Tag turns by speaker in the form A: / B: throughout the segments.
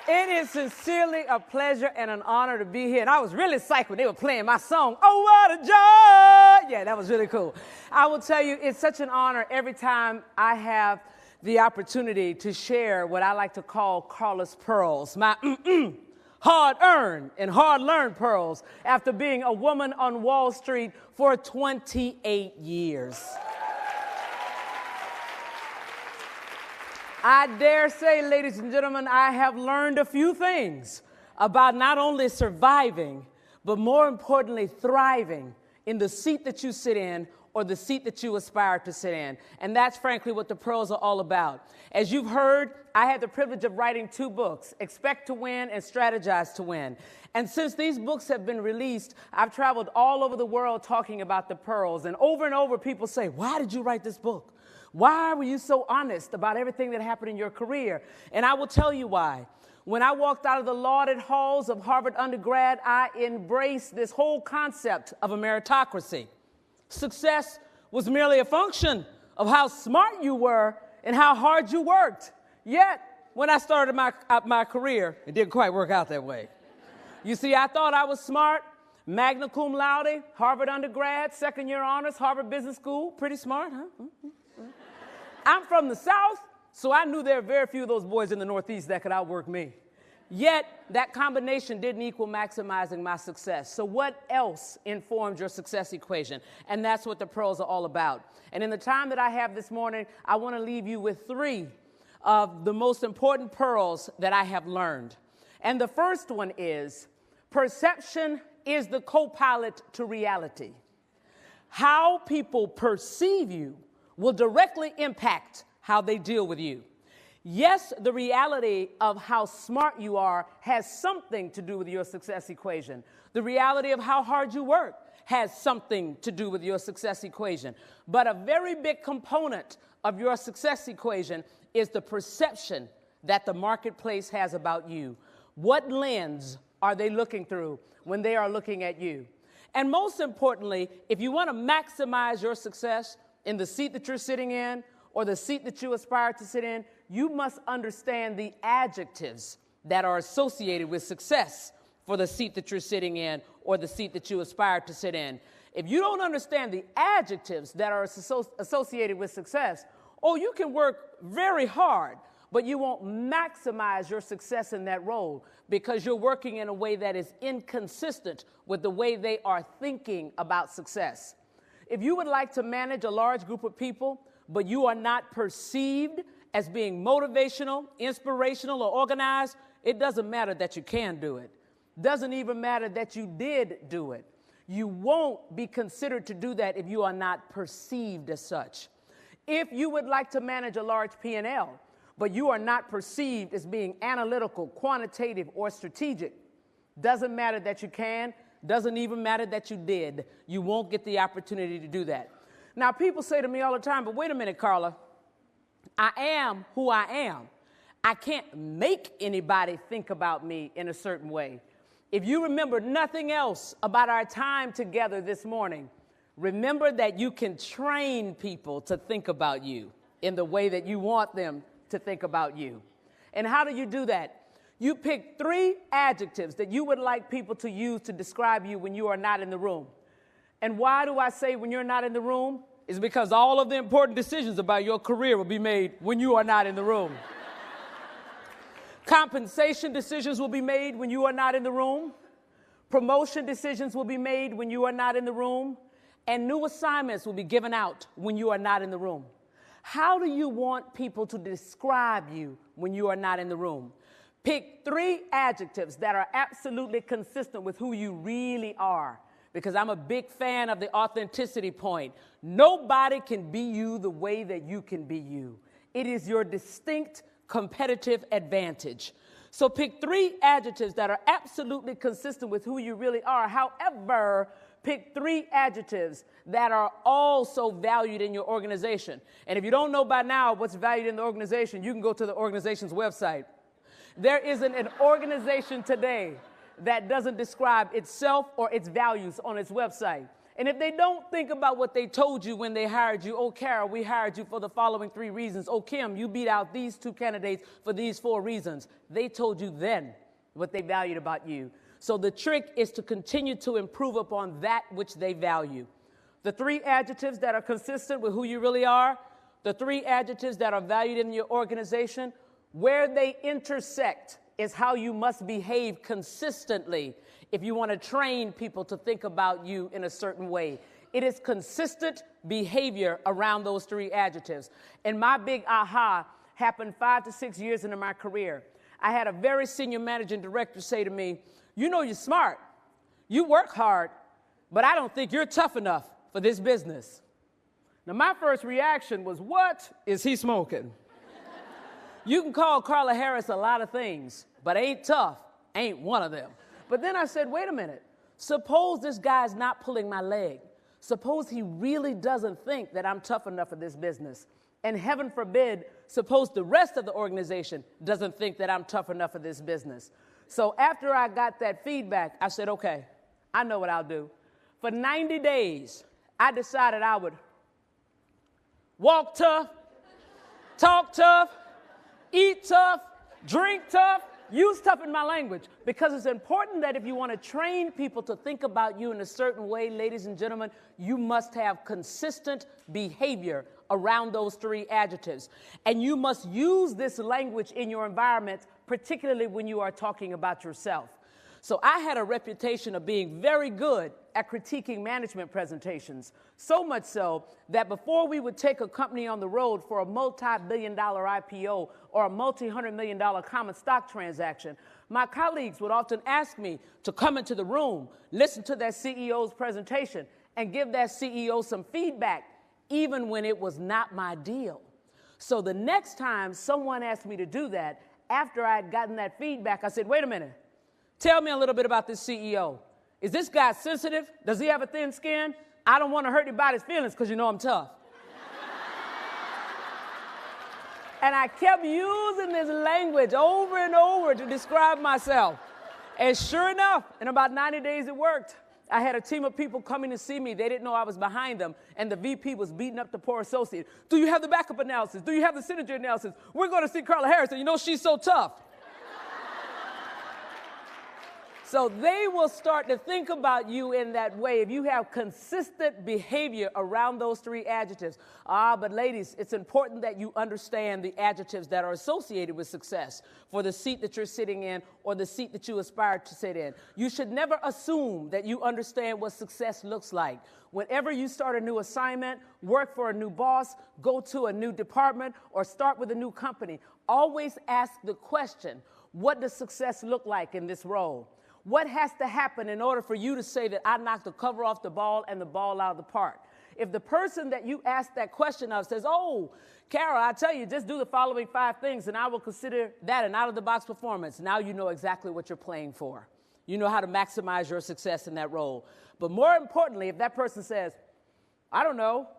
A: It is sincerely a pleasure and an honor to be here. And I was really psyched when they were playing my song, Oh, What a Joy! Yeah, that was really cool. I will tell you, it's such an honor every time I have the opportunity to share what I like to call Carla's pearls, my hard-earned and hard-learned pearls after being a woman on Wall Street for 28 years. I dare say, ladies and gentlemen, I have learned a few things about not only surviving, but more importantly, thriving in the seat that you sit in or the seat that you aspire to sit in. And that's frankly what the pearls are all about. As you've heard, I had the privilege of writing 2 books, Expect to Win and Strategize to Win. And since these books have been released, I've traveled all over the world talking about the pearls. And over people say, why did you write this book? Why were you so honest about everything that happened in your career? And I will tell you why. When I walked out of the lauded halls of Harvard undergrad, I embraced this whole concept of a meritocracy. Success was merely a function of how smart you were and how hard you worked. Yet, when I started my career, it didn't quite work out that way. You see, I thought I was smart, magna cum laude, Harvard undergrad, second-year honors, Harvard Business School. Pretty smart, huh? I'm from the South, so I knew there were very few of those boys in the Northeast that could outwork me. Yet, that combination didn't equal maximizing my success. So what else informs your success equation? And that's what the pearls are all about. And in the time that I have this morning, I want to leave you with 3 of the most important pearls that I have learned. And the first one is, perception is the Copilot to reality. How people perceive you will directly impact how they deal with you. Yes, the reality of how smart you are has something to do with your success equation. The reality of how hard you work has something to do with your success equation. But a very big component of your success equation is the perception that the marketplace has about you. What lens are they looking through when they are looking at you? And most importantly, if you want to maximize your success in the seat that you're sitting in or the seat that you aspire to sit in, you must understand the adjectives that are associated with success for the seat that you're sitting in or the seat that you aspire to sit in. If you don't understand the adjectives that are associated with success, you can work very hard, but you won't maximize your success in that role because you're working in a way that is inconsistent with the way they are thinking about success. If you would like to manage a large group of people, but you are not perceived as being motivational, inspirational, or organized, it doesn't matter that you can do it. Doesn't even matter that you did do it. You won't be considered to do that if you are not perceived as such. If you would like to manage a large P&L, but you are not perceived as being analytical, quantitative, or strategic, doesn't matter that you can, doesn't even matter that you did. You won't get the opportunity to do that. Now, people say to me all the time, but wait a minute, Carla. I am who I am. I can't make anybody think about me in a certain way. If you remember nothing else about our time together this morning, remember that you can train people to think about you in the way that you want them to think about you. And how do you do that? You pick 3 adjectives that you would like people to use to describe you when you are not in the room. And why do I say when you're not in the room? It's because all of the important decisions about your career will be made when you are not in the room. Compensation decisions will be made when you are not in the room. Promotion decisions will be made when you are not in the room. And new assignments will be given out when you are not in the room. How do you want people to describe you when you are not in the room? Pick 3 adjectives that are absolutely consistent with who you really are. Because I'm a big fan of the authenticity point. Nobody can be you the way that you can be you. It is your distinct competitive advantage. So pick 3 adjectives that are absolutely consistent with who you really are. However, pick 3 adjectives that are also valued in your organization. And if you don't know by now what's valued in the organization, you can go to the organization's website. There isn't an organization today that doesn't describe itself or its values on its website. And if they don't think about what they told you when they hired you, oh, Carol, we hired you for the following 3 reasons. Oh, Kim, you beat out these 2 candidates for these 4 reasons. They told you then what they valued about you. So the trick is to continue to improve upon that which they value. The 3 adjectives that are consistent with who you really are, the 3 adjectives that are valued in your organization, where they intersect is how you must behave consistently if you want to train people to think about you in a certain way. It is consistent behavior around those 3 adjectives. And my big aha happened 5 to 6 years into my career. I had a very senior managing director say to me, you know you're smart, you work hard, but I don't think you're tough enough for this business. Now my first reaction was, what is he smoking? You can call Carla Harris a lot of things, but ain't tough ain't one of them. But then I said, wait a minute. Suppose this guy's not pulling my leg. Suppose he really doesn't think that I'm tough enough for this business. And heaven forbid, suppose the rest of the organization doesn't think that I'm tough enough for this business. So after I got that feedback, I said, okay, I know what I'll do. For 90 days, I decided I would walk tough, talk tough, eat tough, drink tough, use tough in my language, because it's important that if you want to train people to think about you in a certain way, ladies and gentlemen, you must have consistent behavior around those 3 adjectives. And you must use this language in your environment, particularly when you are talking about yourself. So I had a reputation of being very good at critiquing management presentations, so much so that before we would take a company on the road for a multi-billion-dollar IPO or a multi-hundred-million-dollar common stock transaction, my colleagues would often ask me to come into the room, listen to that CEO's presentation, and give that CEO some feedback, even when it was not my deal. So the next time someone asked me to do that, after I had gotten that feedback, I said, wait a minute. Tell me a little bit about this CEO. Is this guy sensitive? Does he have a thin skin? I don't want to hurt anybody's feelings because you know I'm tough. And I kept using this language over and over to describe myself. And sure enough, in about 90 days it worked. I had a team of people coming to see me. They didn't know I was behind them. And the VP was beating up the poor associate. Do you have the backup analysis? Do you have the synergy analysis? We're going to see Carla Harris, and you know she's so tough. So they will start to think about you in that way if you have consistent behavior around those 3 adjectives. But ladies, it's important that you understand the adjectives that are associated with success for the seat that you're sitting in or the seat that you aspire to sit in. You should never assume that you understand what success looks like. Whenever you start a new assignment, work for a new boss, go to a new department, or start with a new company, always ask the question, what does success look like in this role? What has to happen in order for you to say that I knocked the cover off the ball and the ball out of the park? If the person that you asked that question of says, oh, Carol, I tell you, just do the following 5 things and I will consider that an out-of-the-box performance. Now you know exactly what you're playing for. You know how to maximize your success in that role. But more importantly, if that person says, I don't know,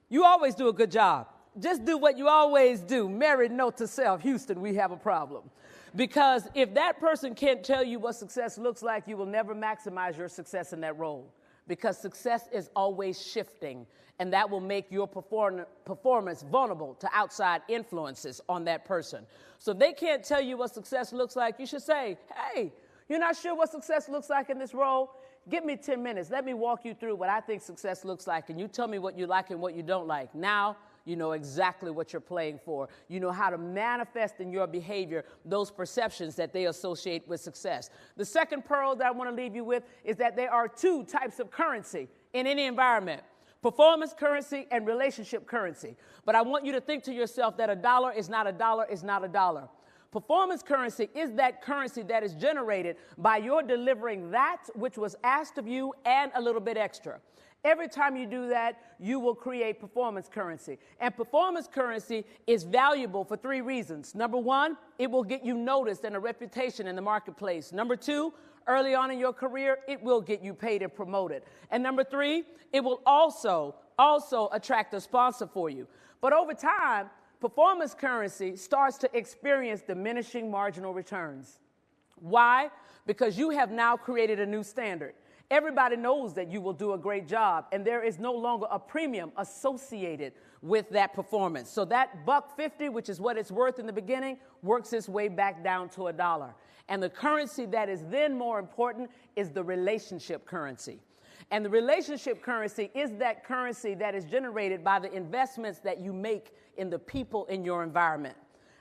A: you always do a good job. Just do what you always do. Married note to self, Houston, we have a problem. Because if that person can't tell you what success looks like, you will never maximize your success in that role. Because success is always shifting, and that will make your performance vulnerable to outside influences on that person. So if they can't tell you what success looks like, you should say, hey, you're not sure what success looks like in this role? Give me 10 minutes. Let me walk you through what I think success looks like, and you tell me what you like and what you don't like. Now, you know exactly what you're playing for. You know how to manifest in your behavior those perceptions that they associate with success. The second pearl that I want to leave you with is that there are 2 types of currency in any environment: performance currency and relationship currency. But I want you to think to yourself that a dollar is not a dollar is not a dollar. Performance currency is that currency that is generated by your delivering that which was asked of you and a little bit extra. Every time you do that, you will create performance currency. And performance currency is valuable for 3 reasons. Number 1, it will get you noticed and a reputation in the marketplace. Number 2, early on in your career, it will get you paid and promoted. And number 3, it will also attract a sponsor for you. But over time, performance currency starts to experience diminishing marginal returns. Why? Because you have now created a new standard. Everybody knows that you will do a great job, and there is no longer a premium associated with that performance. So that $1.50, which is what it's worth in the beginning, works its way back down to $1. And the currency that is then more important is the relationship currency. And the relationship currency is that currency that is generated by the investments that you make in the people in your environment.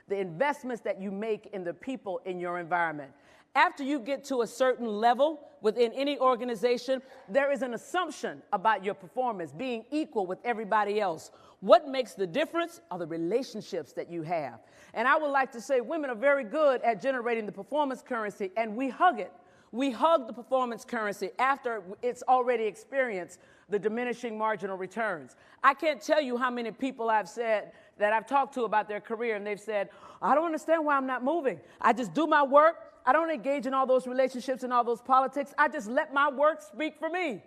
A: The investments that you make in the people in your environment. After you get to a certain level within any organization, there is an assumption about your performance being equal with everybody else. What makes the difference are the relationships that you have. And I would like to say women are very good at generating the performance currency, and we hug it. We hug the performance currency after it's already experienced the diminishing marginal returns. I can't tell you how many people I've said that I've talked to about their career, and they've said, I don't understand why I'm not moving. I just do my work. I don't engage in all those relationships and all those politics. I just let my work speak for me.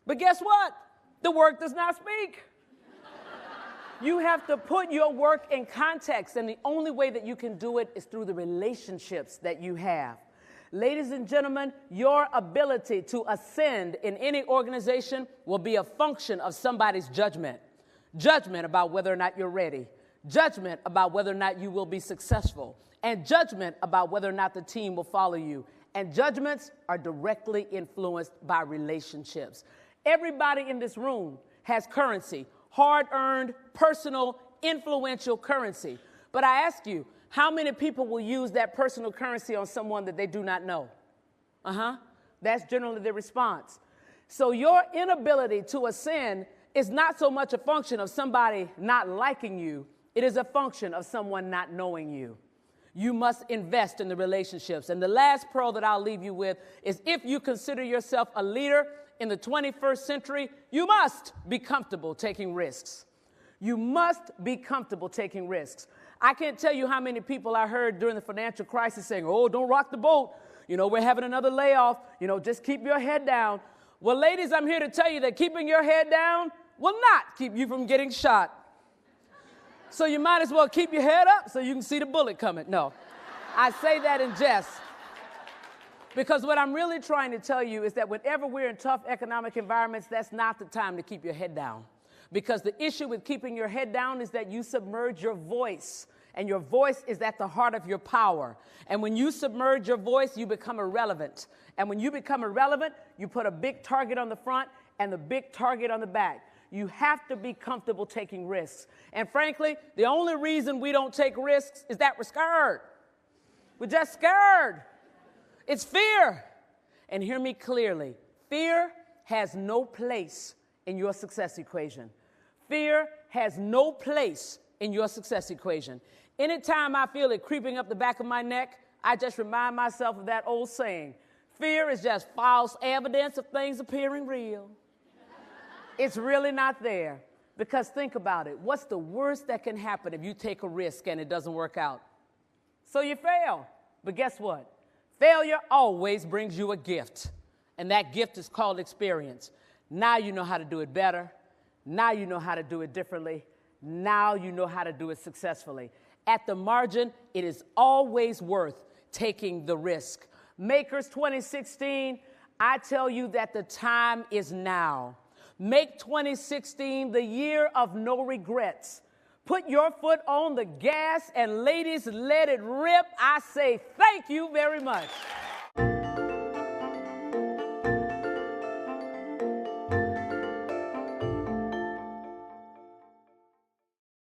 A: But guess what? The work does not speak. You have to put your work in context, and the only way that you can do it is through the relationships that you have. Ladies and gentlemen, your ability to ascend in any organization will be a function of somebody's judgment. Judgment about whether or not you're ready. Judgment about whether or not you will be successful. And judgment about whether or not the team will follow you. And judgments are directly influenced by relationships. Everybody in this room has currency, hard-earned, personal, influential currency. But I ask you, how many people will use that personal currency on someone that they do not know? That's generally the response. So your inability to ascend is not so much a function of somebody not liking you. It is a function of someone not knowing you. You must invest in the relationships. And the last pearl that I'll leave you with is if you consider yourself a leader in the 21st century, you must be comfortable taking risks. You must be comfortable taking risks. I can't tell you how many people I heard during the financial crisis saying, oh, don't rock the boat. You know, we're having another layoff. You know, just keep your head down. Well, ladies, I'm here to tell you that keeping your head down will not keep you from getting shot. So you might as well keep your head up so you can see the bullet coming. No, I say that in jest. Because what I'm really trying to tell you is that whenever we're in tough economic environments, that's not the time to keep your head down. Because the issue with keeping your head down is that you submerge your voice. And your voice is at the heart of your power. And when you submerge your voice, you become irrelevant. And when you become irrelevant, you put a big target on the front and the big target on the back. You have to be comfortable taking risks. And frankly, the only reason we don't take risks is that we're scared. We're just scared. It's fear. And hear me clearly. Fear has no place in your success equation. Fear has no place in your success equation. Anytime I feel it creeping up the back of my neck, I just remind myself of that old saying, fear is just false evidence of things appearing real. It's really not there. Because think about it. What's the worst that can happen if you take a risk and it doesn't work out? So you fail. But guess what? Failure always brings you a gift. And that gift is called experience. Now you know how to do it better. Now you know how to do it differently. Now you know how to do it successfully. At the margin, it is always worth taking the risk. Makers 2016, I tell you that the time is now. Make 2016 the year of no regrets. Put your foot on the gas and ladies, let it rip. I say thank you very much.